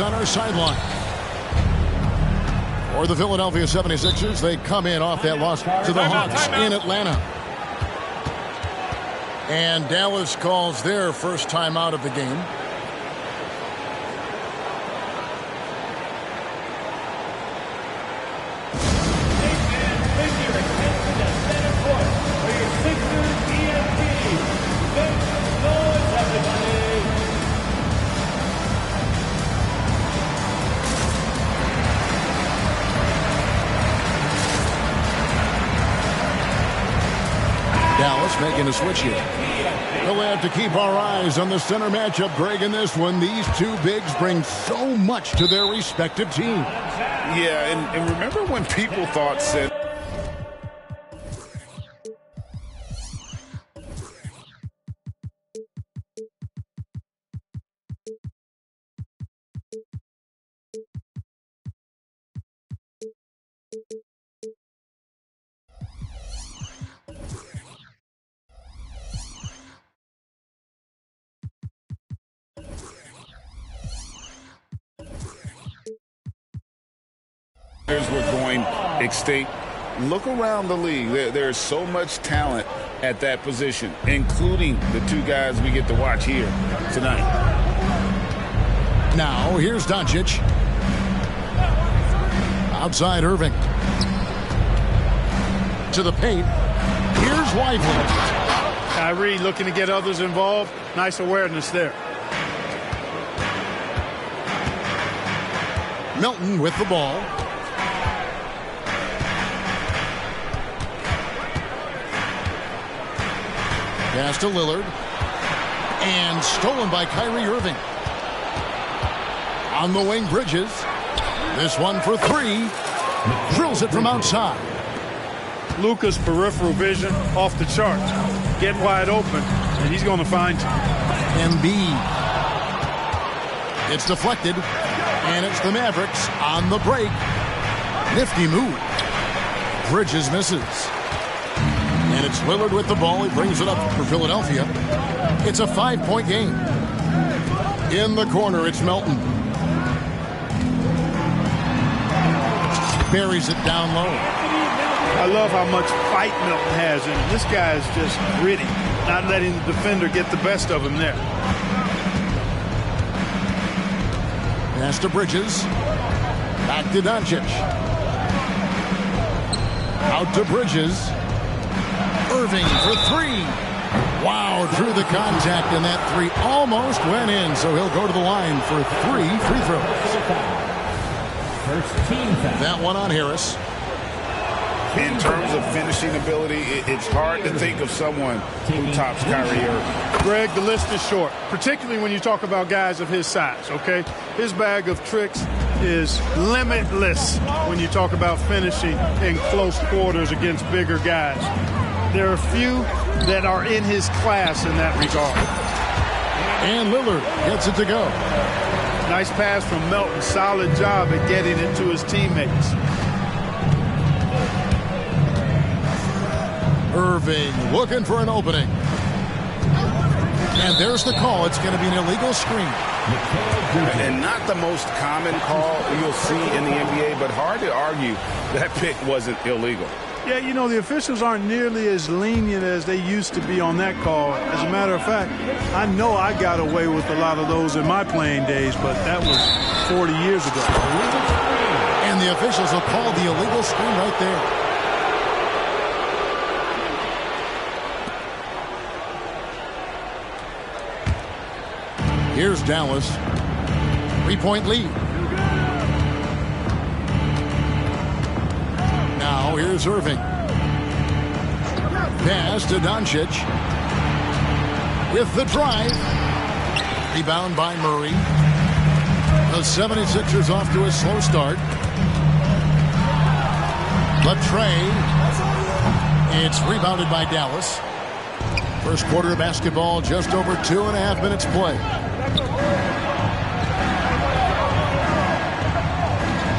on our sideline. For the Philadelphia 76ers, they come in off that loss to the Hawks in Atlanta. And Dallas calls their first timeout of the game. Dallas making a switch here. We'll have to keep our eyes on the center matchup, Greg, in this one. These two bigs bring so much to their respective teams. Yeah, and remember when people thought said we're going extinct. Look around the league. There's so much talent at that position, including the two guys we get to watch here tonight. Now, here's Doncic. Outside Irving. To the paint. Here's Lively. Kyrie looking to get others involved. Nice awareness there. Milton with the ball. Pass to Lillard. And stolen by Kyrie Irving. On the wing, Bridges. This one for three. Drills it from outside. Luka's peripheral vision off the charts. Get wide open, and he's going to find you. Embiid. It's deflected. And it's the Mavericks on the break. Nifty move. Bridges misses. And it's Lillard with the ball. He brings it up for Philadelphia. It's a 5-point game. In the corner, it's Melton. Buries it down low. I love how much fight Melton has in him. This guy is just gritty, not letting the defender get the best of him there. Pass to Bridges. Back to Doncic. Out to Bridges. Irving for three. Wow, through the contact, and that three almost went in. So he'll go to the line for 3 free throws. That one on Harris. In terms of finishing ability, it's hard to think of someone who tops Kyrie Irving. Greg, the list is short, particularly when you talk about guys of his size, okay? His bag of tricks is limitless when you talk about finishing in close quarters against bigger guys. There are few that are in his class in that regard. And Lillard gets it to go. Nice pass from Melton. Solid job at getting it to his teammates. Irving looking for an opening. And there's the call. It's going to be an illegal screen. And not the most common call you'll see in the NBA, but hard to argue that pick wasn't illegal. Yeah, you know, the officials aren't nearly as lenient as they used to be on that call. As a matter of fact, I know I got away with a lot of those in my playing days, but that was 40 years ago. And the officials will call the illegal screen right there. Here's Dallas. 3-point lead. Now here's Irving. Pass to Doncic. With the drive. Rebound by Murray. The 76ers off to a slow start. Latrey. It's rebounded by Dallas. First quarter of basketball, just over 2.5 minutes play.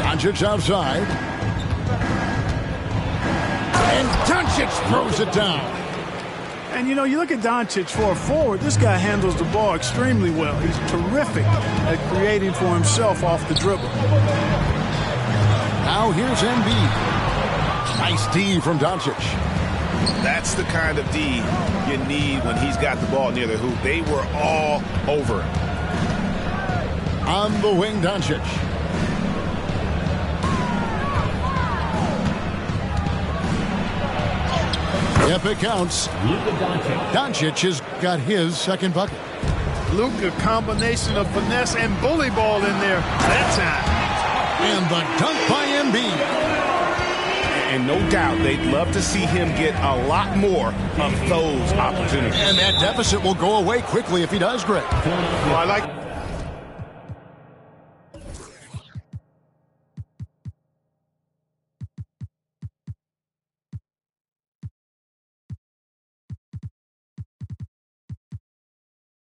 Doncic outside. And Doncic throws it down. And, you know, you look at Doncic for a forward, this guy handles the ball extremely well. He's terrific at creating for himself off the dribble. Now here's Embiid. Nice D from Doncic. That's the kind of D you need when he's got the ball near the hoop. They were all over it. On the wing, Doncic. If it counts, Doncic has got his second bucket. Luka, combination of finesse and bully ball in there that time. And the dunk by Embiid. And no doubt they'd love to see him get a lot more of those opportunities. And that deficit will go away quickly if he does, Greg. Well, I like...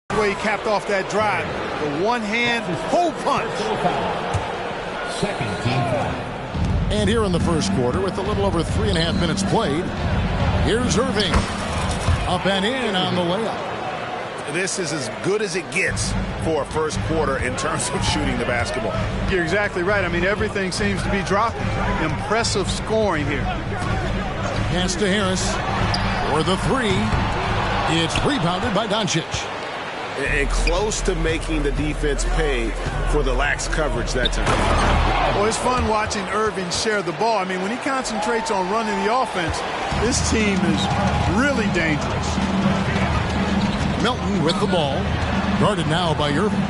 the way he capped off that drive. The one-hand hole punch. Second team foul. And here in the first quarter, with a little over 3.5 minutes played, here's Irving. Up and in on the layup. This is as good as it gets for a first quarter in terms of shooting the basketball. You're exactly right. I mean, everything seems to be dropping. Impressive scoring here. Pass to Harris for the three. It's rebounded by Doncic. And close to making the defense pay for the lax coverage that time. Well, it's fun watching Irving share the ball. I mean, when he concentrates on running the offense, this team is really dangerous. Melton with the ball. Guarded now by Irving.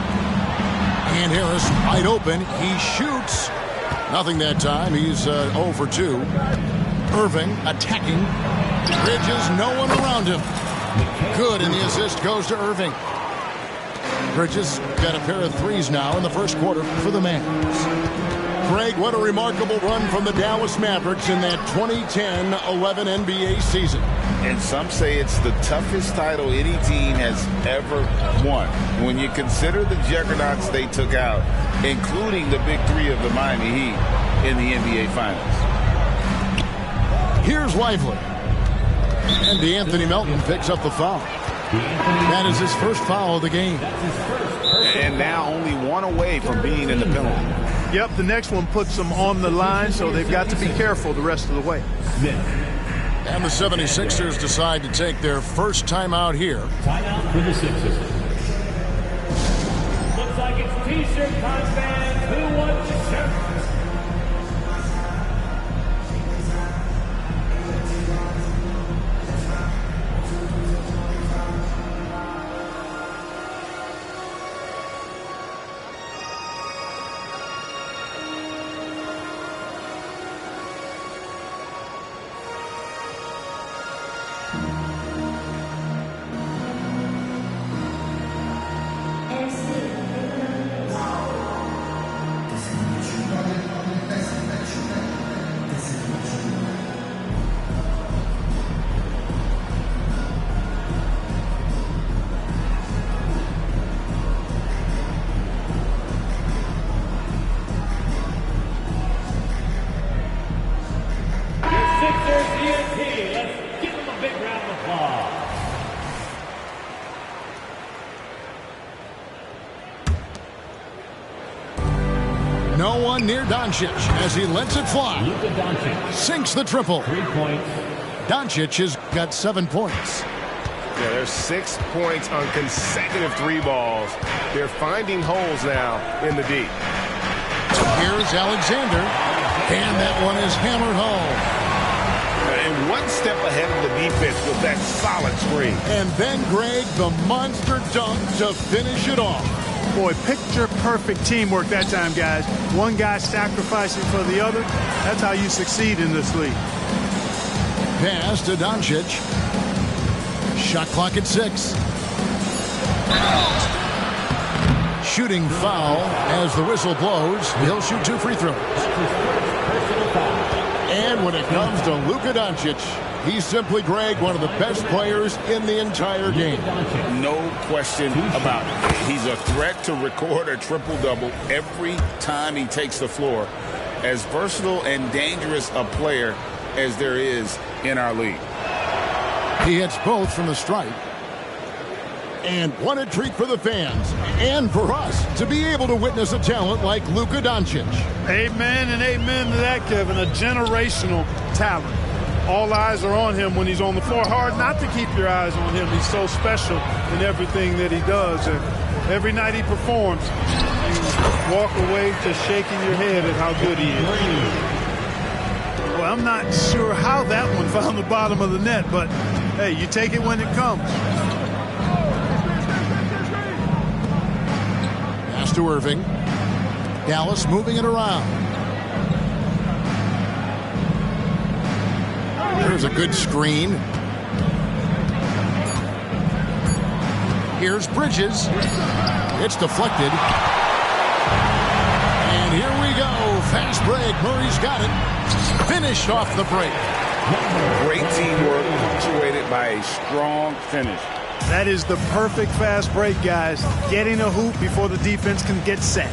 And Harris wide open. He shoots. Nothing that time. He's 0 for 2. Irving attacking. Bridges, no one around him. Good, and the assist goes to Irving. Bridges got a pair of threes now in the first quarter for the Mavs. Greg, what a remarkable run from the Dallas Mavericks in that 2010-11 NBA season. And some say it's the toughest title any team has ever won. When you consider the juggernauts they took out, including the big three of the Miami Heat in the NBA Finals. Here's Lively. And DeAnthony Melton picks up the foul. That is his first foul of the game. And now only one away from being in the penalty. Yep, the next one puts them on the line, so they've got to be careful the rest of the way. And the 76ers decide to take their first timeout here. Timeout for the Sixers. Looks like it's T-shirt time, fans. Who wants a shirt? No one near Doncic as he lets it fly. Sinks the triple. 3 points. Doncic has got 7 points. Yeah, there's 6 points on consecutive 3 balls. They're finding holes now in the D. Here's Alexander. And that one is hammered home. And one step ahead of the defense with that solid screen. And then, Greg, the monster dunk to finish it off. Boy, picture-perfect teamwork that time, guys. One guy sacrificing for the other. That's how you succeed in this league. Pass to Doncic. Shot clock at 6. Shooting foul as the whistle blows. He'll shoot 2 free throws. And when it comes to Luka Doncic, he's simply, Greg, one of the best players in the entire game. No question about it. He's a threat to record a triple-double every time he takes the floor. As versatile and dangerous a player as there is in our league. He hits both from the stripe. And what a treat for the fans and for us to be able to witness a talent like Luka Doncic. Amen and amen to that, Kevin. A generational talent. All eyes are on him when he's on the floor. Hard not to keep your eyes on him. He's so special in everything that he does. And every night he performs, you walk away just shaking your head at how good he is. Well, I'm not sure how that one found the bottom of the net, but hey, you take it when it comes. Pass to Irving. Dallas moving it around. There's a good screen. Here's Bridges. It's deflected. And here we go. Fast break. Murray's got it. Finished off the break. Great teamwork punctuated by a strong finish. That is the perfect fast break, guys. Getting a hoop before the defense can get set.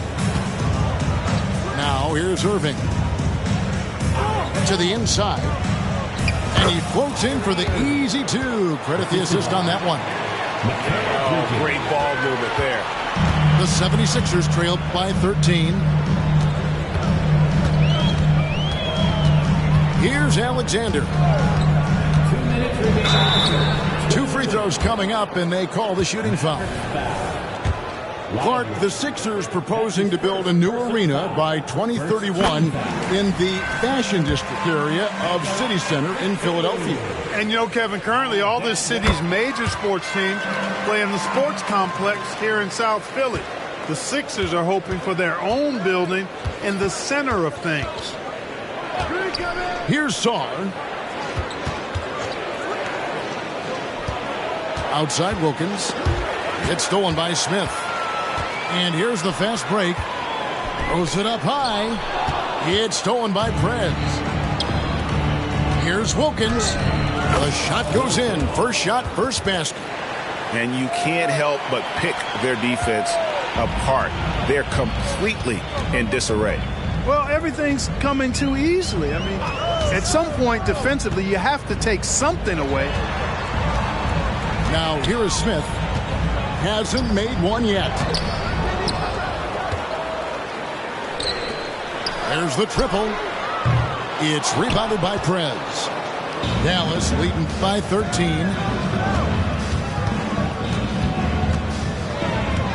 Now here's Irving. To the inside. And he floats in for the easy two. Credit the assist on that one. Oh, great ball movement there. The 76ers trailed by 13. Here's Alexander. 2 free throws coming up, and they call the shooting foul. Clark, the Sixers proposing to build a new arena by 2031 in the Fashion District area of City Center in Philadelphia. And you know, Kevin, currently all this city's major sports teams play in the sports complex here in South Philly. The Sixers are hoping for their own building in the center of things. Here's Sarr. Outside Wilkins. It's stolen by Smith. And here's the fast break. Throws it up high. It's stolen by Prez. Here's Wilkins. The shot goes in. First shot, first basket. And you can't help but pick their defense apart. They're completely in disarray. Well, everything's coming too easily. I mean, at some point defensively, you have to take something away. Now, here is Smith. Hasn't made one yet. There's the triple. It's rebounded by Prez. Dallas leading by 13.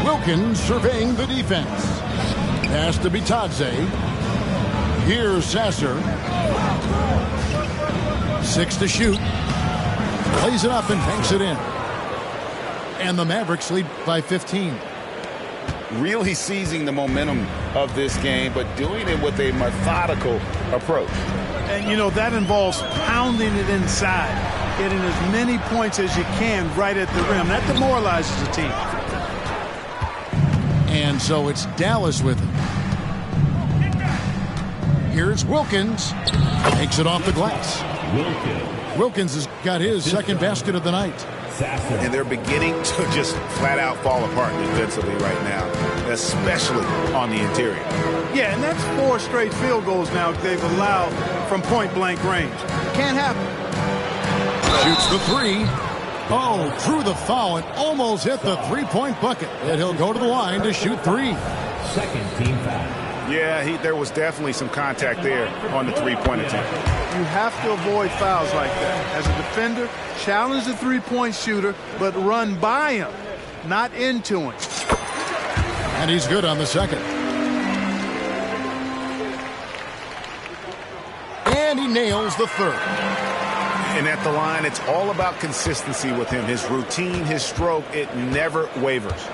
Wilkins surveying the defense. Pass to Bitadze. Here's Sasser. 6 to shoot. Plays it up and banks it in. And the Mavericks lead by 15. Really seizing the momentum of this game, but doing it with a methodical approach. And, you know, that involves pounding it inside, getting as many points as you can right at the rim. That demoralizes the team. And so it's Dallas with it. Here's Wilkins. Takes it off the glass. Wilkins has got his second basket of the night. And they're beginning to just flat out fall apart defensively right now, especially on the interior. Yeah, and that's 4 straight field goals now they've allowed from point-blank range. Can't happen. Shoots the 3. Oh, drew the foul and almost hit the three-point bucket. And he'll go to the line to shoot 3. Second team foul. Yeah, there was definitely some contact there on the three-point attempt. You have to avoid fouls like that. As a defender, challenge the three-point shooter, but run by him, not into him. And he's good on the second. And he nails the third. And at the line, it's all about consistency with him. His routine, his stroke, it never wavers.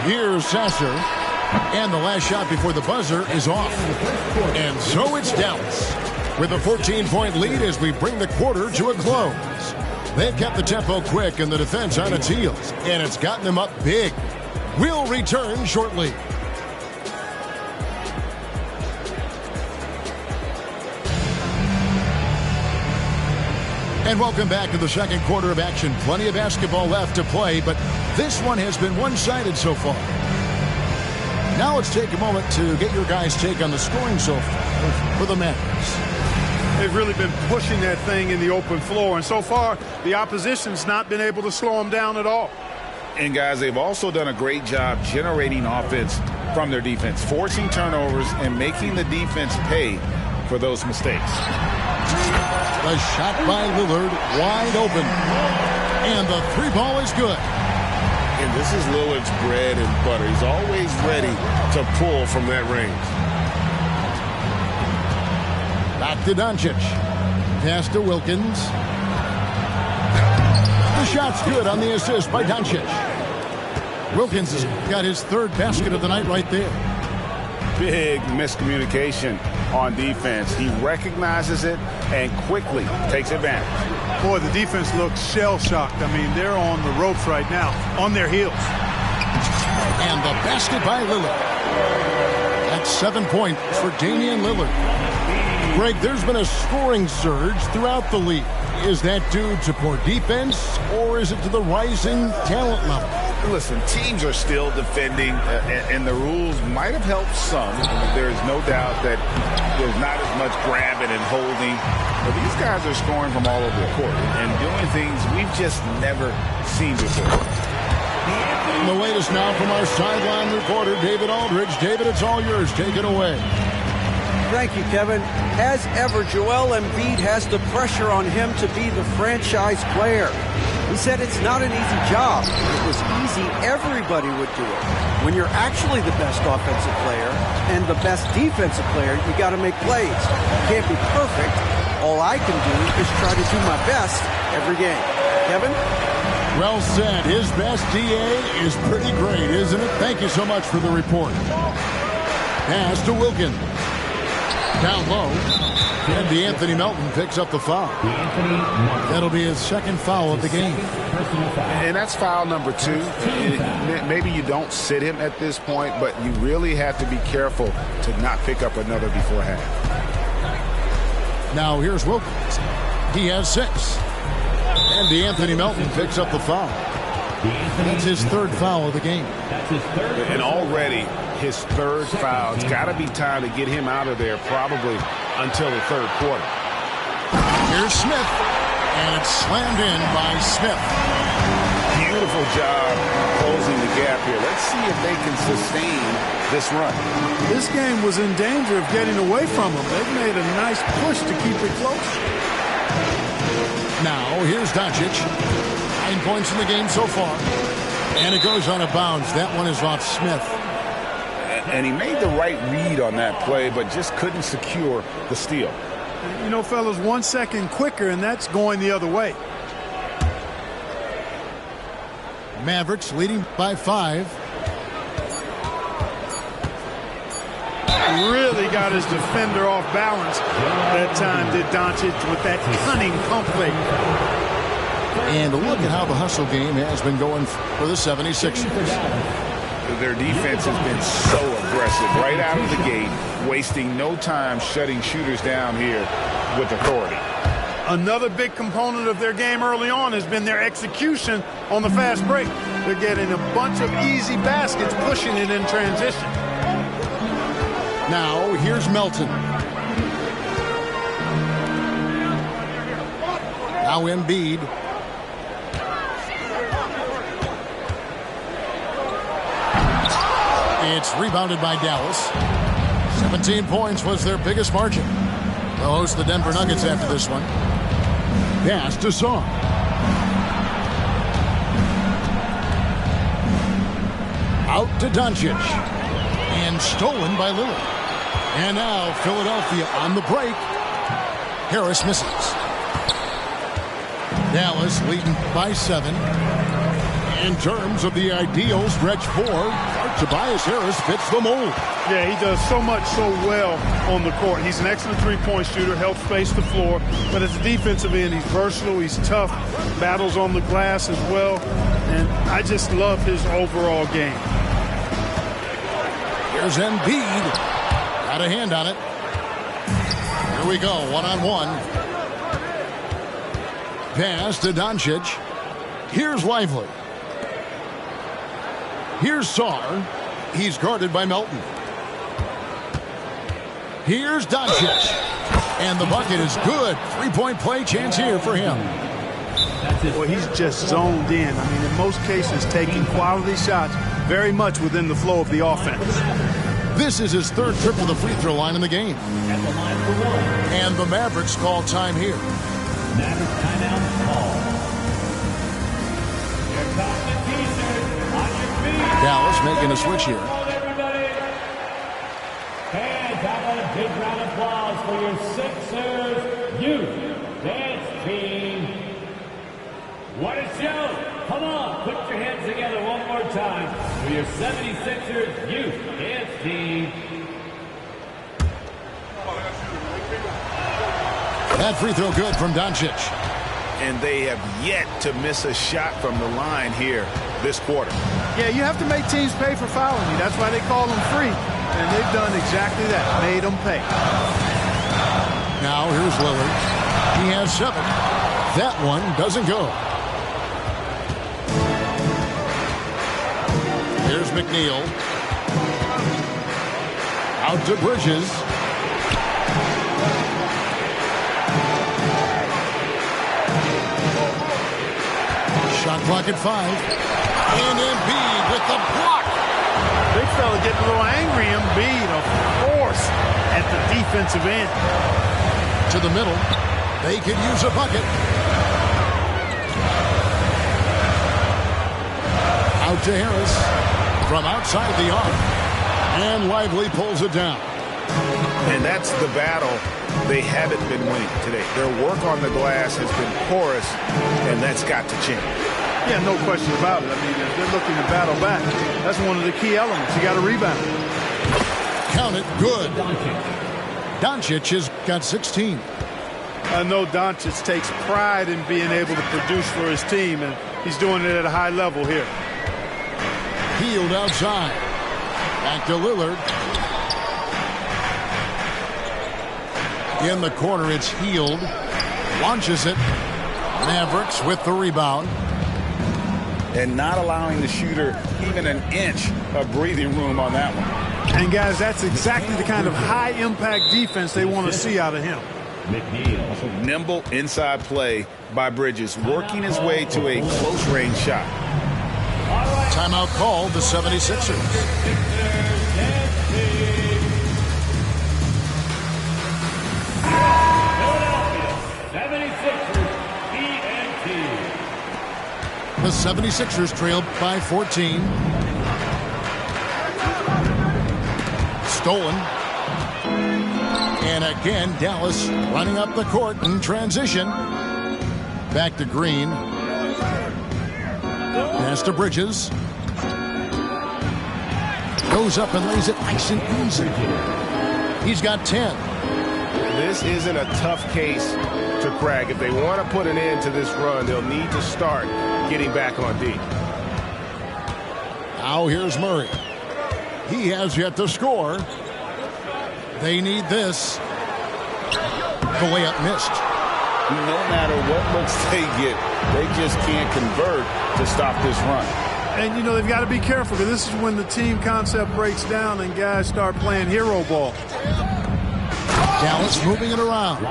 Here's Sasser. And the last shot before the buzzer is off. And so it's Dallas with a 14-point lead as we bring the quarter to a close. They've kept the tempo quick and the defense on its heels. And it's gotten them up big. We'll return shortly. And welcome back to the second quarter of action. Plenty of basketball left to play, but this one has been one-sided so far. Now let's take a moment to get your guys' take on the scoring so far for the Mavericks. They've really been pushing that thing in the open floor, and so far the opposition's not been able to slow them down at all. And guys, they've also done a great job generating offense from their defense, forcing turnovers and making the defense pay for those mistakes. The shot by Lillard wide open, and the three ball is good. And this is Lillard's bread and butter. He's always ready to pull from that range. Back to Doncic. Pass to Wilkins. The shot's good on the assist by Doncic. Wilkins has got his third basket of the night right there. Big miscommunication on defense. He recognizes it and quickly takes advantage. Boy, the defense looks shell-shocked. I mean, they're on the ropes right now, on their heels. And the basket by Lillard. That's 7 points for Damian Lillard. Greg, there's been a scoring surge throughout the league. Is that due to poor defense, or is it to the rising talent level? Listen, teams are still defending, and the rules might have helped some. There's no doubt that there's not as much grabbing and holding. But these guys are scoring from all over the court and doing things we've just never seen before. The latest now from our sideline reporter, David Aldridge. David, it's all yours. Take it away. Thank you, Kevin. As ever, Joel Embiid has the pressure on him to be the franchise player. He said it's not an easy job. If it was easy, everybody would do it. When you're actually the best offensive player and the best defensive player, you got to make plays. You can't be perfect. All I can do is try to do my best every game. Kevin? Well said. His best DA is pretty great, isn't it? Thank you so much for the report. Pass to Wilkins. Down low. And DeAnthony Melton picks up the foul. That'll be his second foul of the game. And that's foul number 2. Maybe you don't sit him at this point, but you really have to be careful to not pick up another beforehand. Now here's Wilkins. He has 6. And DeAnthony Melton picks up the foul. That's his third foul of the game. And already his third foul. It's got to be time to get him out of there probably until the third quarter. Here's Smith. And it's slammed in by Smith. Beautiful job closing the gap here. Let's see if they can sustain this run. This game was in danger of getting away from them. They've made a nice push to keep it close. Now, here's Doncic. 9 points in the game so far. And it goes on a bounce. That one is off Smith. And he made the right read on that play, but just couldn't secure the steal. You know, fellas, 1 second quicker, and that's going the other way. Mavericks leading by 5. Really got his defender off balance that time, did Doncic, with that cunning pump fake. And look at how the hustle game has been going for the 76ers. Their defense has been so aggressive right out of the gate, wasting no time shutting shooters down here with authority. Another big component of their game early on has been their execution on the fast break. They're getting a bunch of easy baskets, pushing it in transition. Now, here's Melton. Now Embiid. It's rebounded by Dallas. 17 points was their biggest margin. They'll host the Denver Nuggets after this one. Pass to Song. Out to Doncic. And stolen by Lillard. And now Philadelphia on the break. Harris misses. Dallas leading by 7. In terms of the ideal stretch 4, Tobias Harris fits the mold. Yeah, he does so much so well on the court. He's an excellent three-point shooter, helps space the floor. But as a defensive end, he's versatile, he's tough, battles on the glass as well. And I just love his overall game. Here's Embiid. Got a hand on it. Here we go, one-on-one. Pass to Doncic. Here's Lively. Here's Sarr. He's guarded by Melton. Here's Doncic. And the bucket is good. Three-point play chance here for him. Well, he's just zoned in. I mean, in most cases, taking quality shots very much within the flow of the offense. This is his third trip to the free throw line in the game. And the Mavericks call time here. Mavericks timeout call. Dallas making a switch here. And how about a big round of applause for your Sixers youth dance team. What a show! Come on, put your hands together one more time for your 76ers youth dance team. That free throw good from Doncic. And they have yet to miss a shot from the line here this quarter. Yeah, you have to make teams pay for fouling you. That's why they call them free. And they've done exactly that, made them pay. Now here's Lillard. He has 7. That one doesn't go. Here's McNeil. Out to Bridges. Shot clock at 5. And Embiid with the block. Big fella getting a little angry. Embiid, of course, at the defensive end. To the middle. They could use a bucket. Out to Harris. From outside the arc. And Lively pulls it down. And that's the battle they haven't been winning today. Their work on the glass has been porous, and that's got to change. Yeah, no question about it. I mean, if they're looking to battle back, that's one of the key elements. You got to rebound. Count it. Good. Doncic has got 16. I know Doncic takes pride in being able to produce for his team, and he's doing it at a high level here. Healed outside. Back to Lillard. In the corner, it's Healed. Launches it. Mavericks with the rebound. And not allowing the shooter even an inch of breathing room on that one. And, guys, that's exactly the kind of high-impact defense they want to see out of him. McNeil. Nimble inside play by Bridges, working his way to a close-range shot. Timeout called the 76ers. The 76ers trailed by 14. Stolen. And again, Dallas running up the court in transition. Back to Green. Pass to Bridges. Goes up and lays it nice and easy. He's got 10. This isn't a tough case to crack. If they want to put an end to this run, they'll need to start getting back on D. Now here's Murray. He has yet to score. They need this. The layup missed. No matter what looks they get, they just can't convert to stop this run. And, you know, they've got to be careful because this is when the team concept breaks down and guys start playing hero ball. Dallas moving it around.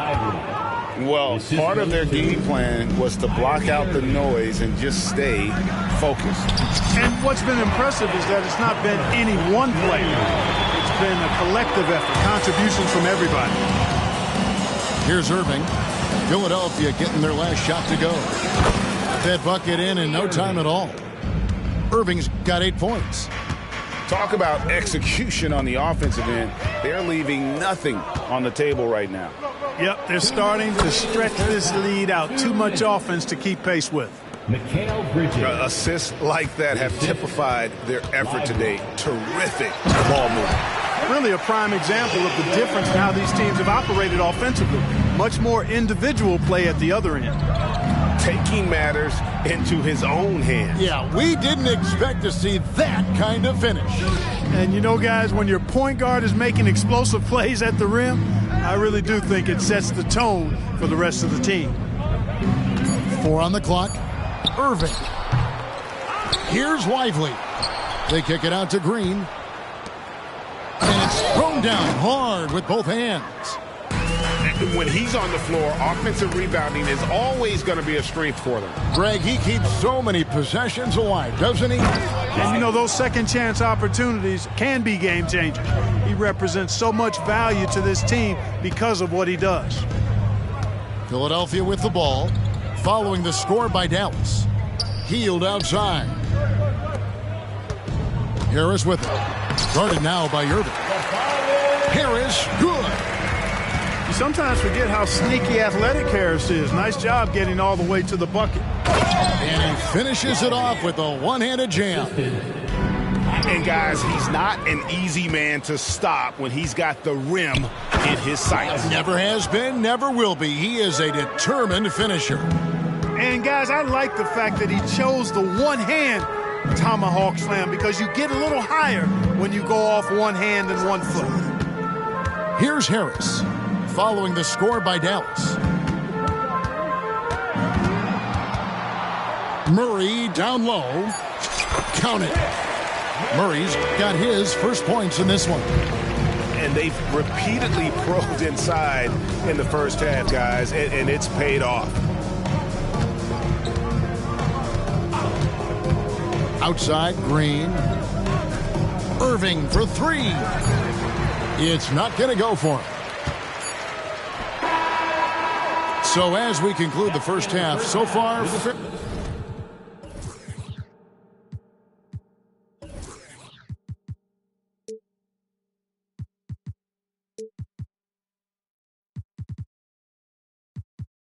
Well, part of their game plan was to block out the noise and just stay focused. And what's been impressive is that it's not been any one player. It's been a collective effort, contributions from everybody. Here's Irving. Philadelphia getting their last shot to go. That bucket in no time at all. Irving's got 8 points. Talk about execution on the offensive end. They're leaving nothing on the table right now. Yep, they're starting to stretch this lead out. Too much offense to keep pace with. Mikal Bridges. Assists like that have typified their effort today. Terrific ball movement. Really a prime example of the difference in how these teams have operated offensively. Much more individual play at the other end. Taking matters into his own hands. Yeah, we didn't expect to see that kind of finish. And you know, guys, when your point guard is making explosive plays at the rim, I really do think it sets the tone for the rest of the team. 4 on the clock. Irving. Here's Lively. They kick it out to Green. him down hard with both hands. When he's on the floor, offensive rebounding is always going to be a strength for them. Greg, he keeps so many possessions alive, doesn't he? And, you know, those second-chance opportunities can be game-changing. He represents so much value to this team because of what he does. Philadelphia with the ball, following the score by Dallas. Healed outside. Harris with it. Guarded now by Irving. Harris, good. You sometimes forget how sneaky athletic Harris is. Nice job getting all the way to the bucket. And he finishes it off with a one-handed jam. And, guys, he's not an easy man to stop when he's got the rim in his sights. Never has been, never will be. He is a determined finisher. And, guys, I like the fact that he chose the one-hand tomahawk slam because you get a little higher when you go off one hand and 1 foot. Here's Harris, following the score by Dallas. Murray down low. Count it. Murray's got his first points in this one. And they've repeatedly probed inside in the first half, guys, and it's paid off. Outside, Green. Irving for 3. It's not going to go for him. So as we conclude the first half, so far...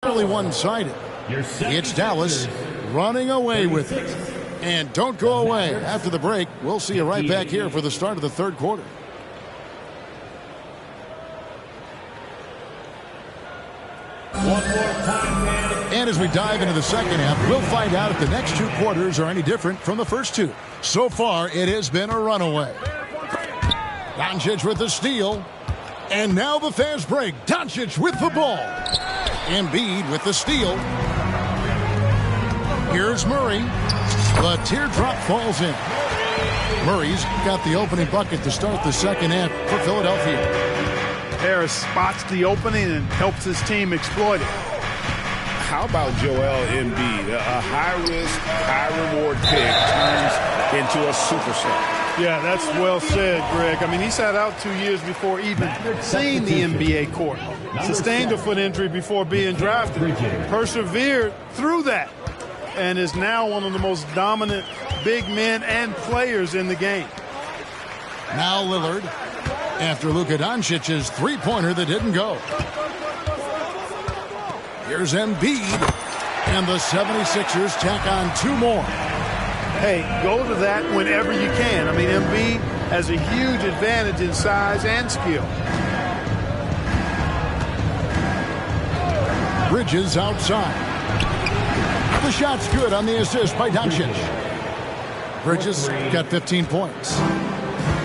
Only one-sided. It's Dallas running away with it. And don't go away. After the break, we'll see you right back here for the start of the third quarter. One more time, man. And as we dive into the second half, we'll find out if the next 2 quarters are any different from the first 2. So far, it has been a runaway. Doncic with the steal. And now the fast break. Doncic with the ball. Embiid with the steal. Here's Murray. The teardrop falls in. Murray's got the opening bucket to start the second half for Philadelphia. Harris spots the opening and helps his team exploit it. How about Joel Embiid? A high-risk, high-reward pick turns into a superstar. Yeah, that's well said, Greg. I mean, he sat out 2 years before even seeing the NBA court. Sustained a foot injury before being drafted. Persevered through that. And is now one of the most dominant big men and players in the game. Now Lillard, after Luka Doncic's three-pointer that didn't go. Here's Embiid, and the 76ers tack on 2 more. Hey, go to that whenever you can. I mean, Embiid has a huge advantage in size and skill. Bridges outside. The shot's good on the assist by Doncic. Bridges got 15 points.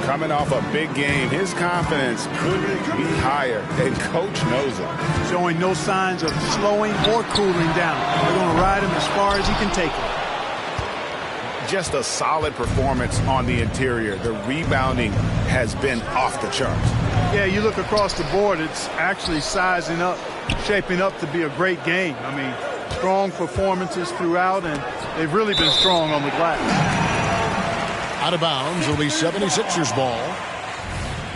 Coming off a big game, his confidence couldn't be higher, and coach knows it. Showing no signs of slowing or cooling down. They're going to ride him as far as he can take it. Just a solid performance on the interior. The rebounding has been off the charts. Yeah, you look across the board, it's actually sizing up, shaping up to be a great game. I mean, strong performances throughout, and they've really been strong on the glass. Out of bounds, it'll be 76ers ball.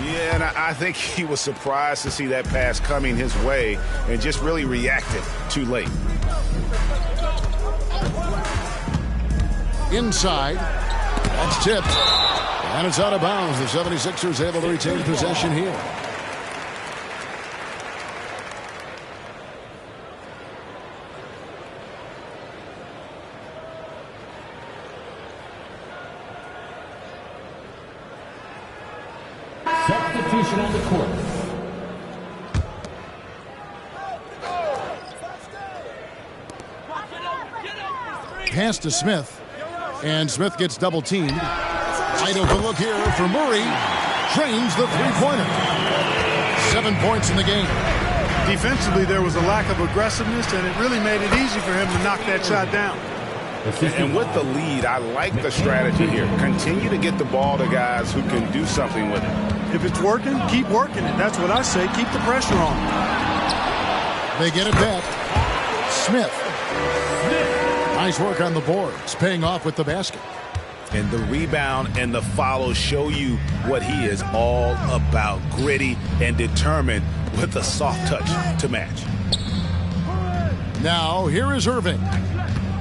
Yeah, and I think he was surprised to see that pass coming his way and just really reacted too late. Inside. That's tipped. And it's out of bounds. The 76ers able to retain possession here. Substitution on the court. Pass to Smith. And Smith gets double teamed. Wide open look here for Murray. Trains the three-pointer. 7 points in the game. Defensively, there was a lack of aggressiveness, and it really made it easy for him to knock that shot down. And with the lead, I like the strategy here. Continue to get the ball to guys who can do something with it. If it's working, keep working it. That's what I say. Keep the pressure on. They get it back. Smith. Nice work on the boards, paying off with the basket. And the rebound and the follow show you what he is all about. Gritty and determined with a soft touch to match. Now, here is Irving.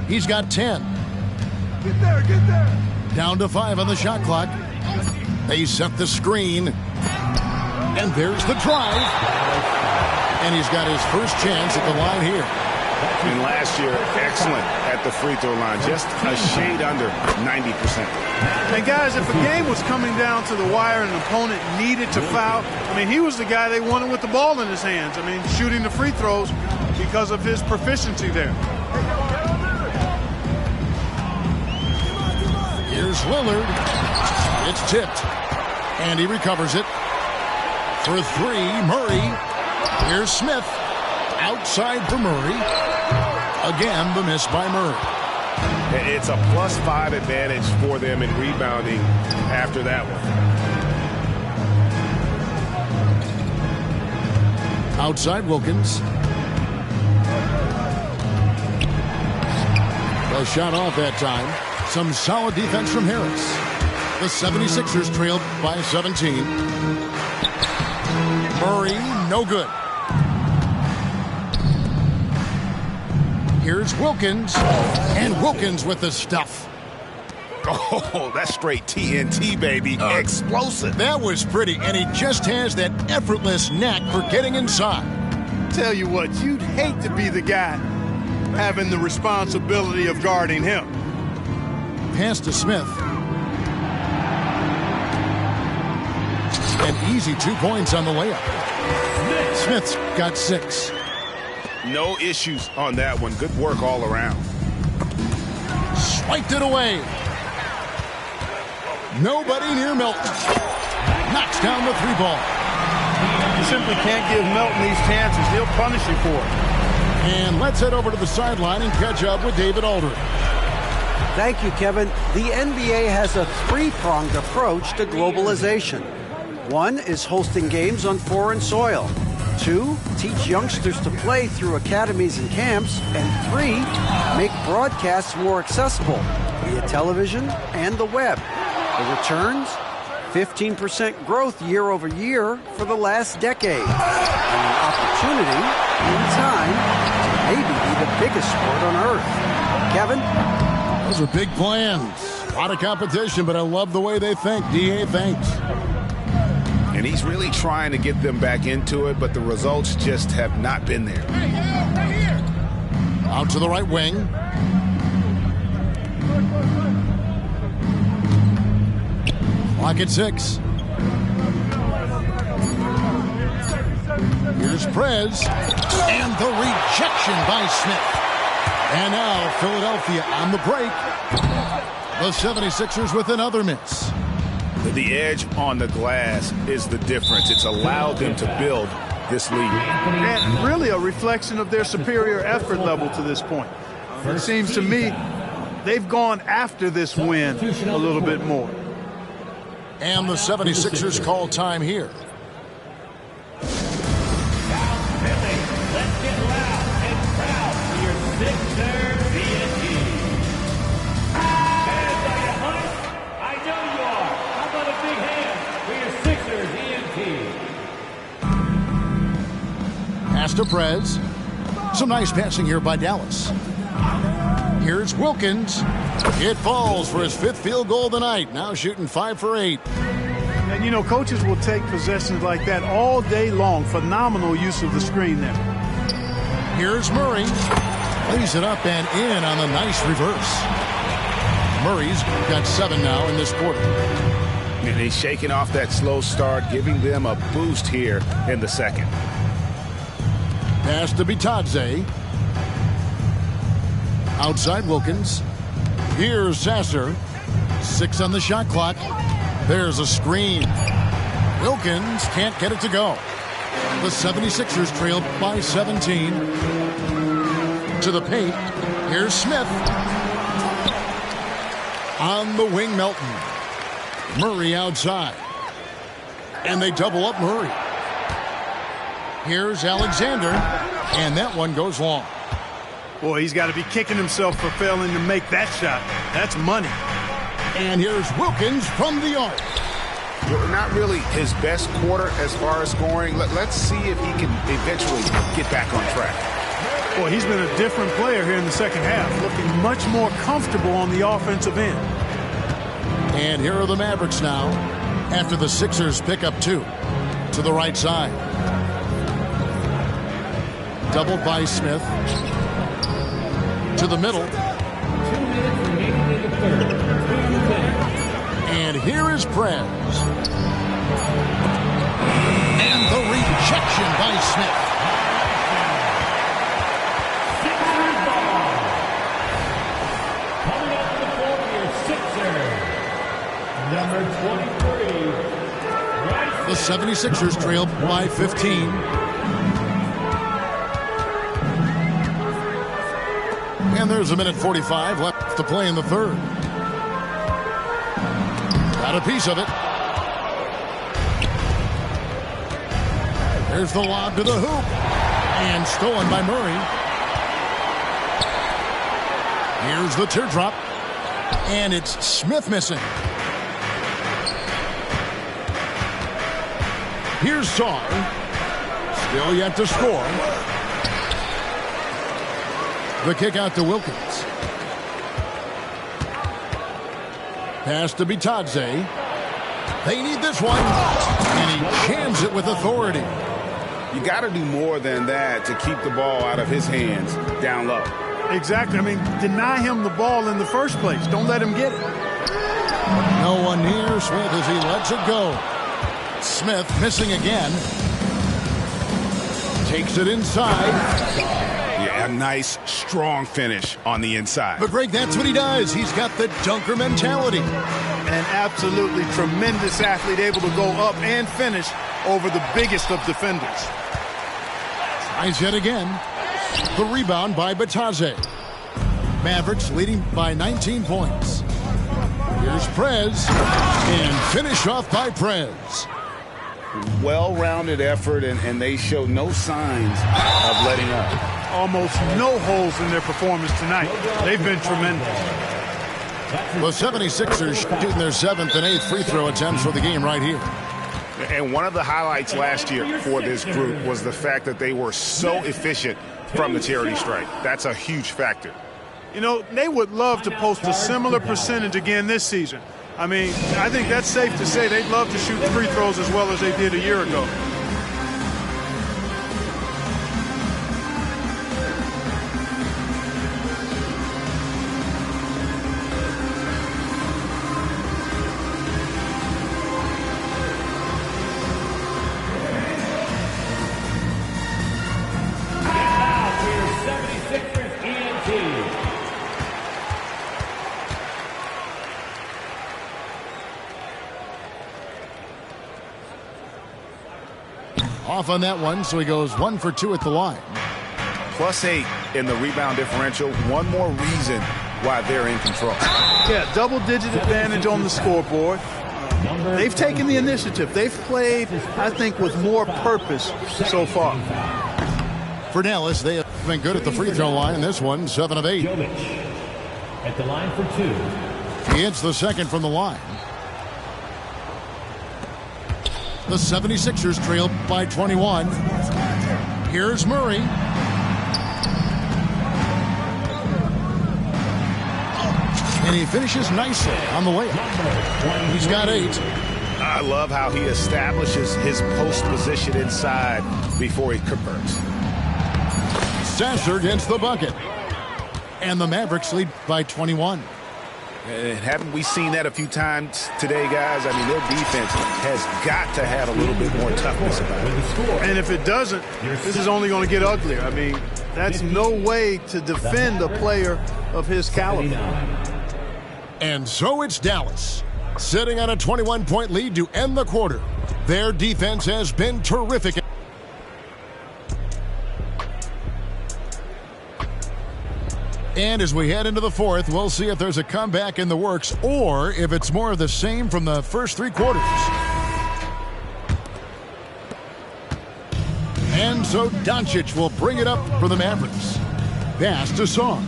He's got 10. Get there. Down to 5 on the shot clock. They set the screen. And there's the drive. And he's got his first chance at the line here. And last year, excellent at the free throw line. Just a shade under 90%. And guys, if a game was coming down to the wire and an opponent needed to foul, I mean, he was the guy they wanted with the ball in his hands. I mean, shooting the free throws because of his proficiency there. Here's Lillard. It's tipped. And he recovers it. For 3, Murray. Here's Smith. Outside for Murray. Again, the miss by Murray. It's a +5 advantage for them in rebounding after that one. Outside Wilkins. The shot off that time. Some solid defense from Harris. The 76ers trailed by 17. Murray, no good. Here's Wilkins. And Wilkins with the stuff. Oh, that's straight TNT, baby. Explosive. That was pretty, and he just has that effortless knack for getting inside. Tell you what, you'd hate to be the guy having the responsibility of guarding him. Pass to Smith. An easy 2 points on the layup. Smith's got 6. No issues on that one. Good work all around. Swiped it away. Nobody near Melton. Knocks down the 3 ball. You simply can't give Melton these chances. He'll punish you for it. And let's head over to the sideline and catch up with David Aldridge. Thank you, Kevin. The NBA has a 3-pronged approach to globalization. 1 is hosting games on foreign soil. 2, teach youngsters to play through academies and camps. And 3, make broadcasts more accessible via television and the web. The returns? 15% growth year over year for the last decade. And an opportunity, in time, to maybe be the biggest sport on earth. Kevin? Those are big plans. A lot of competition, but I love the way they think. D.A., thanks. And he's really trying to get them back into it, but the results just have not been there. Out to the right wing. Clock at 6. Here's Prez. And the rejection by Smith. And now Philadelphia on the break. The 76ers with another miss. The edge on the glass is the difference. It's allowed them to build this lead. And really a reflection of their superior effort level to this point. It seems to me they've gone after this win a little bit more. And the 76ers call time here. Let's get loud and proud for your Sixers TNT. Fans, are you hyped? I know you are. How about a big hand for your Sixers TNT? Pass to Prez. Some nice passing here by Dallas. Here's Wilkins. It falls for his 5th field goal of the night. Now shooting 5 for 8. And, you know, coaches will take possessions like that all day long. Phenomenal use of the screen there. Here's Murray. Lays it up and in on the nice reverse. Murray's got 7 now in this quarter. And he's shaking off that slow start, giving them a boost here in the second. Pass to Bitadze. Outside Wilkins. Here's Sasser. 6 on the shot clock. There's a screen. Wilkins can't get it to go. The 76ers trailed by 17. To the paint. Here's Smith. On the wing, Melton. Murray outside. And they double up Murray. Here's Alexander, and that one goes long. Boy, he's got to be kicking himself for failing to make that shot. That's money. And here's Wilkins from the arc. Not really his best quarter as far as scoring. Let's see if he can eventually get back on track. Boy, he's been a different player here in the second half, looking much more comfortable on the offensive end. And here are the Mavericks now, after the Sixers pick up 2 to the right side. Doubled by Smith. To the middle. 2 minutes remaining in the third. And here is Prez. And the rejection by Smith. Sixers ball. Coming up to the floor for your Sixers. Number 23. The 76ers trail by 15. And there's a minute 45 left to play in the third. Got a piece of it. There's the lob to the hoop. And stolen by Murray. Here's the teardrop. And it's Smith missing. Here's Sarr. Still yet to score. The kick out to Wilkins. Pass to Bitadze. They need this one. And he jams it with authority. You got to do more than that to keep the ball out of his hands down low. Exactly. I mean, deny him the ball in the first place. Don't let him get it. No one near Smith as he lets it go. Smith missing again. Takes it inside. Yeah, a nice, strong finish on the inside. But, Greg, that's what he does. He's got the dunker mentality. An absolutely tremendous athlete, able to go up and finish over the biggest of defenders. Tries yet again. The rebound by Bitadze. Mavericks leading by 19 points. Here's Prez. And finish off by Prez. Well-rounded effort, and they show no signs of letting up. Almost no holes in their performance tonight. They've been tremendous. The 76ers shooting their 7th and 8th free throw attempts for the game right here. And one of the highlights last year for this group was the fact that they were so efficient from the charity stripe. That's a huge factor. You know, they would love to post a similar percentage again this season. I mean, I think that's safe to say they'd love to shoot free throws as well as they did a year ago. Off on that one, so he goes 1 for 2 at the line. +8 in the rebound differential. One more reason why they're in control. Yeah, double-digit advantage on the scoreboard. They've taken the initiative. They've played, I think, with more purpose so far. For Dallas, they have been good at the free throw line in this one, 7 of 8. At the line for 2. He hits the second from the line. The 76ers trail by 21. Here's Murray. And he finishes nicely on the way up. He's got 8. I love how he establishes his post position inside before he converts. Sasser gets the bucket. And the Mavericks lead by 21. Haven't we seen that a few times today, guys? I mean, their defense has got to have a little bit more toughness about it. And if it doesn't, this is only going to get uglier. I mean, that's no way to defend a player of his caliber. And so it's Dallas, sitting on a 21-point lead to end the quarter. Their defense has been terrific. And as we head into the fourth, we'll see if there's a comeback in the works or if it's more of the same from the first 3 quarters. And so Doncic will bring it up for the Mavericks. Pass to Song.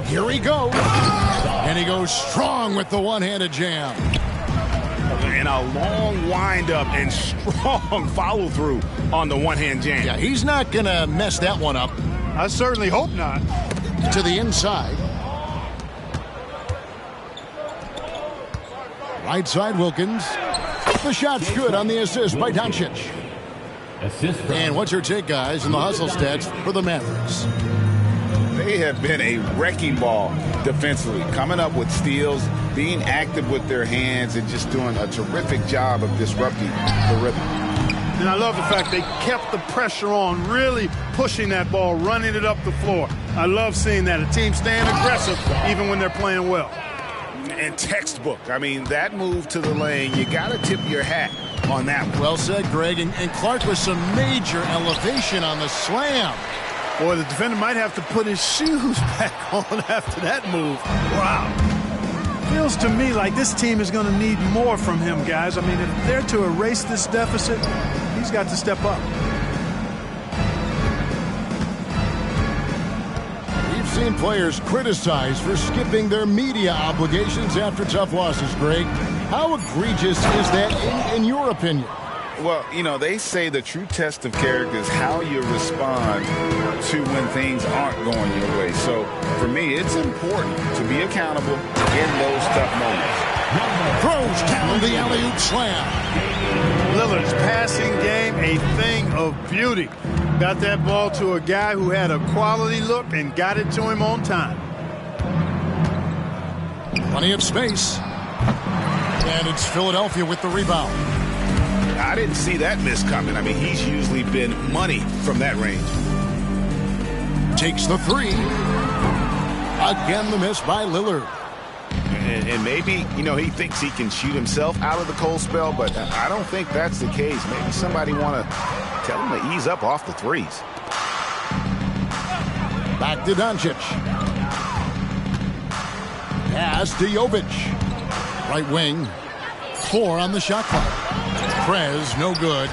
Here he goes. And he goes strong with the one-handed jam. And a long windup and strong follow-through on the one-hand jam. Yeah, he's not going to mess that one up. I certainly hope not. To the inside. Right side, Wilkins. The shot's good on the assist by Doncic. And what's your take, guys, in the hustle stats for the Mavericks? They have been a wrecking ball defensively, coming up with steals, being active with their hands, and just doing a terrific job of disrupting the rhythm. And I love the fact they kept the pressure on, really pushing that ball, running it up the floor. I love seeing that. A team staying aggressive even when they're playing well. And textbook. I mean, that move to the lane, you got to tip your hat on that one. Well said, Greg. And Clark with some major elevation on the slam. Boy, the defender might have to put his shoes back on after that move. Wow. Feels to me like this team is going to need more from him, guys. I mean, if they're to erase this deficit, he's got to step up. We've seen players criticized for skipping their media obligations after tough losses, Greg. How egregious is that in your opinion? Well, you know, they say the true test of character is how you respond to when things aren't going your way. So, for me, it's important to be accountable in those tough moments. Throws down the alley-oop slam. Lillard's passing game, a thing of beauty. Got that ball to a guy who had a quality look and got it to him on time. Plenty of space. And it's Philadelphia with the rebound. I didn't see that miss coming. I mean, he's usually been money from that range. Takes the three. Again, the miss by Lillard. And maybe, you know, he thinks he can shoot himself out of the cold spell, but I don't think that's the case. Maybe somebody want to tell him to ease up off the threes. Back to Doncic. Pass to Jovic. Right wing. 4 on the shot clock. Prez, no good.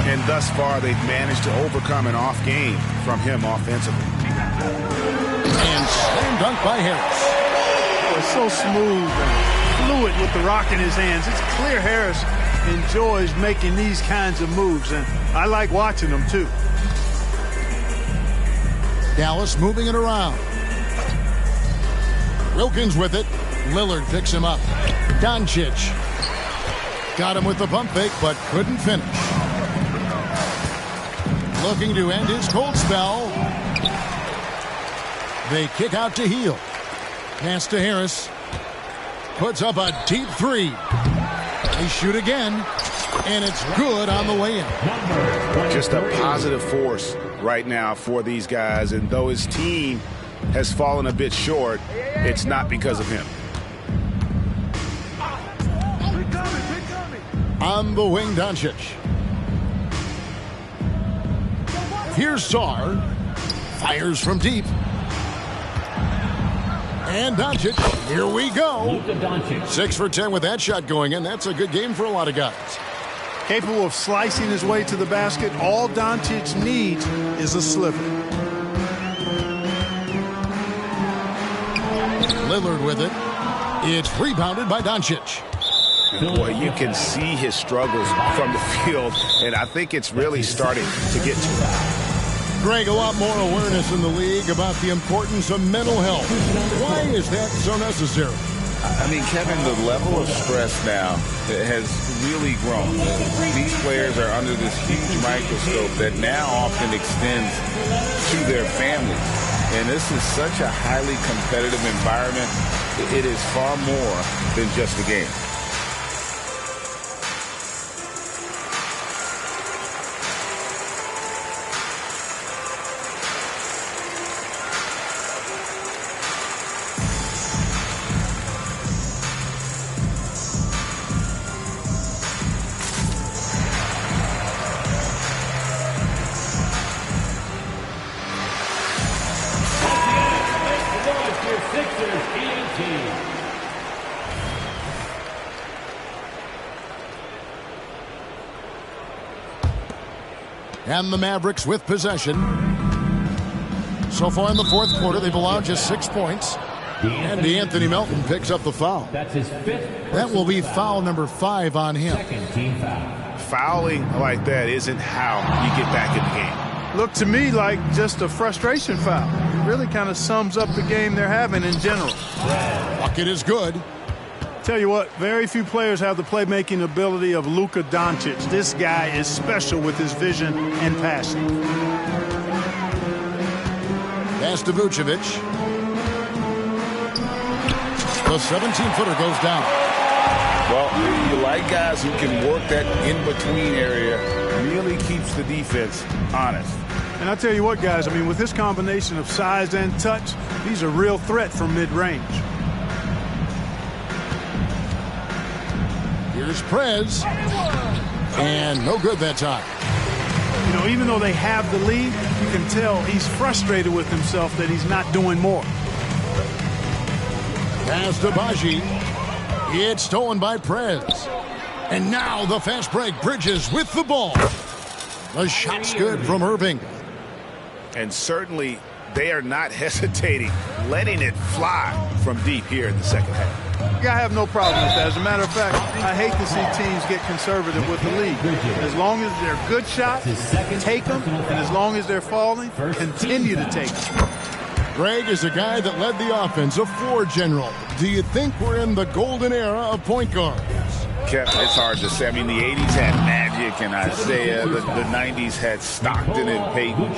And thus far, they've managed to overcome an off game from him offensively. And slam dunk by Harris. It's so smooth and fluid with the rock in his hands. It's clear Harris enjoys making these kinds of moves, and I like watching them too. Dallas moving it around. Wilkins with it. Lillard picks him up. Doncic. Got him with the pump fake, but couldn't finish. Looking to end his cold spell. They kick out to Hield. Pass to Harris. Puts up a deep three. They shoot again, and it's good on the way in. Just a positive force right now for these guys, and though his team has fallen a bit short, it's not because of him. On the wing, Doncic. Here's Sarr. Fires from deep. And Doncic, here we go. 6 for 10 with that shot going in. That's a good game for a lot of guys. Capable of slicing his way to the basket. All Doncic needs is a sliver. Lillard with it. It's rebounded by Doncic. Boy, you can see his struggles from the field, and I think it's really starting to get to him. Greg, a lot more awareness in the league about the importance of mental health. Why is that so necessary? I mean, Kevin, the level of stress now has really grown. These players are under this huge microscope that now often extends to their families. And this is such a highly competitive environment. It is far more than just a game. And the Mavericks with possession. So far in the fourth quarter, they've allowed just 6 points. And Anthony Melton picks up the foul. That's his fifth. That will be foul number 5 on him. Second team foul. Fouling like that isn't how you get back in the game. Looked to me like just a frustration foul. It really kind of sums up the game they're having in general. Bucket is good. Tell you what, very few players have the playmaking ability of Luka Doncic. This guy is special with his vision and passing. Pass to Vucevic. The 17-footer goes down. Well, you like guys who can work that in-between area. Really keeps the defense honest. And I tell you what, guys, I mean, with this combination of size and touch, he's a real threat from mid-range. Here's Prez. And no good that time. You know, even though they have the lead, you can tell he's frustrated with himself that he's not doing more. Pass to Baji. It's stolen by Prez. And now the fast break. Bridges with the ball. The shot's good from Irving. And certainly they are not hesitating, letting it fly from deep here in the second half. I have no problem with that. As a matter of fact, I hate to see teams get conservative with the lead. As long as they're good shots, take them. And as long as they're falling, continue to take them. Greg is a guy that led the offense, a floor general. Do you think we're in the golden era of point guards? It's hard to say. I mean, the 80s had Magic and Isaiah. The 90s had Stockton and Peyton.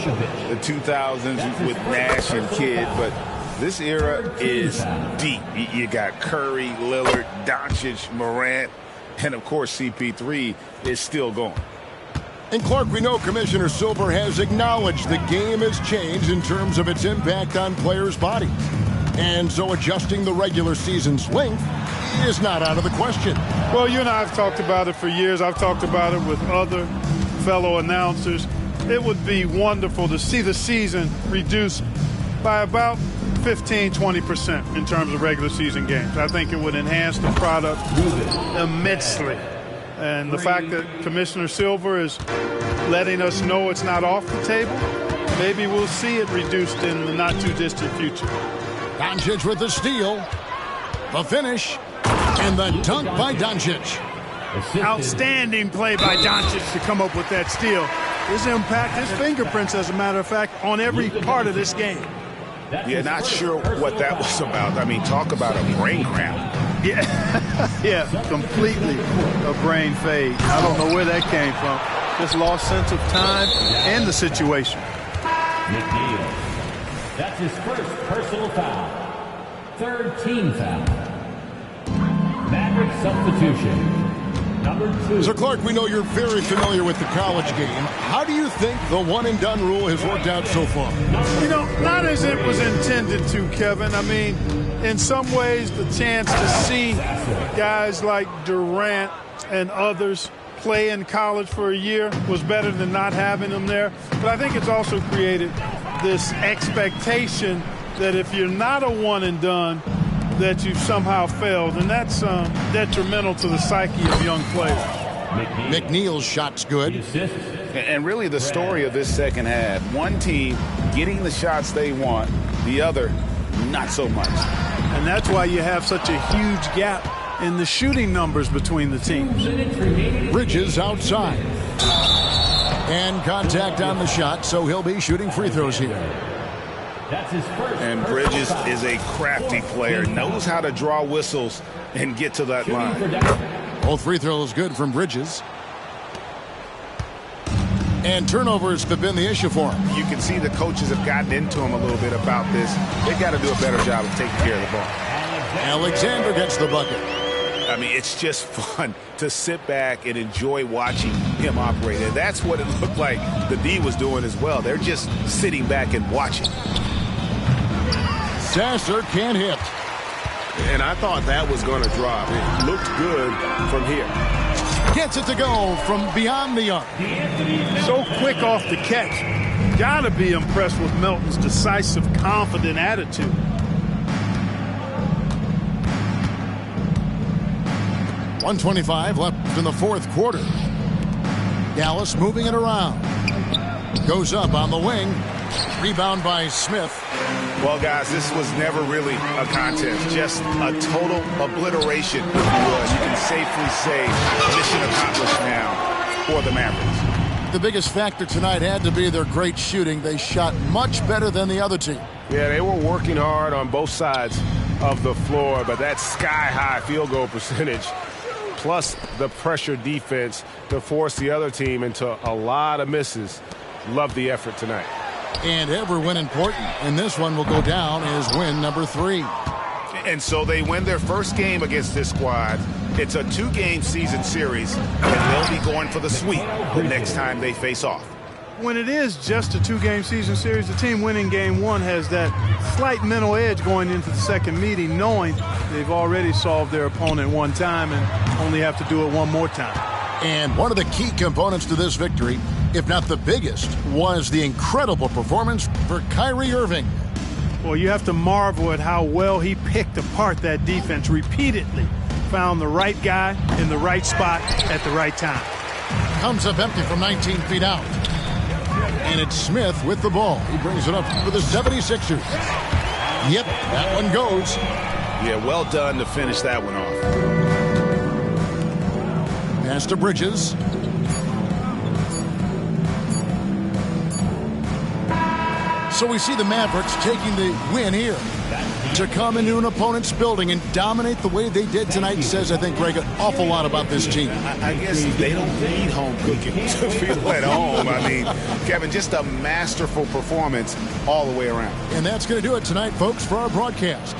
The 2000s with Nash and Kidd. But this era is deep. You got Curry, Lillard, Doncic, Morant, and, of course, CP3 is still going. And, Clark, we know Commissioner Silver has acknowledged the game has changed in terms of its impact on players' bodies. And so adjusting the regular season's length is not out of the question. Well, you and I have talked about it for years. I've talked about it with other fellow announcers. It would be wonderful to see the season reduced by about 15-20% in terms of regular season games. I think it would enhance the product immensely. And the fact that Commissioner Silver is letting us know it's not off the table, maybe we'll see it reduced in the not-too-distant future. Doncic with the steal, the finish, and the dunk by Doncic. Outstanding play by Doncic to come up with that steal. His impact, his fingerprints, as a matter of fact, on every part of this game. Yeah, not sure what that was about. I mean, talk about a brain cramp. Yeah, yeah, completely a brain fade. I don't know where that came from. Just lost sense of time and the situation. McNeil. That's his first personal foul. Third team foul. Maverick substitution. Number 2. So, Clark, we know you're very familiar with the college game. How do you think the one-and-done rule has worked out so far? You know, not as it was intended to, Kevin. I mean, in some ways, the chance to see guys like Durant and others play in college for a year was better than not having them there. But I think it's also created this expectation that if you're not a one-and-done, that you've somehow failed, and that's detrimental to the psyche of young players. McNeil's shot's good. And really the story of this second half, one team getting the shots they want, the other not so much. And that's why you have such a huge gap in the shooting numbers between the teams. Bridges outside. And contact on the shot, so he'll be shooting free throws here. That's his first. And Bridges is a crafty player, knows how to draw whistles and get to that line. Both free throws good from Bridges. And turnovers have been the issue for him. You can see the coaches have gotten into him a little bit about this. They've got to do a better job of taking care of the ball. Alexander gets the bucket. I mean, it's just fun to sit back and enjoy watching him operate. And that's what it looked like the D was doing as well. They're just sitting back and watching. Sasser can't hit. And I thought that was going to drop. It looked good from here. Gets it to go from beyond the arc. So quick off the catch. Gotta be impressed with Melton's decisive, confident attitude. .125 left in the fourth quarter. Dallas moving it around. Goes up on the wing. Rebound by Smith. Well, guys, this was never really a contest. Just a total obliteration, if you would. You can safely say mission accomplished now for the Mavericks. The biggest factor tonight had to be their great shooting. They shot much better than the other team. Yeah, they were working hard on both sides of the floor, but that sky-high field goal percentage plus the pressure defense to force the other team into a lot of misses. Love the effort tonight. And every win important, and this one will go down as win number 3. And so they win their first game against this squad. It's a 2-game season series, and they'll be going for the sweep the next time they face off. When it is just a 2-game season series, the team winning game 1 has that slight mental edge going into the second meeting, knowing they've already solved their opponent one time and only have to do it one more time. And one of the key components to this victory, if not the biggest, was the incredible performance for Kyrie Irving. Well, you have to marvel at how well he picked apart that defense repeatedly. Found the right guy in the right spot at the right time. Comes up empty from 19 feet out. And it's Smith with the ball. He brings it up for the 76ers. Yep, that one goes. Yeah, well done to finish that one off. Pass to Bridges. So we see the Mavericks taking the win here. To come into an opponent's building and dominate the way they did tonight says, I think, Greg, an awful lot about this team. I guess they don't need home cooking to feel at home. I mean, Kevin, just a masterful performance all the way around. And that's going to do it tonight, folks, for our broadcast.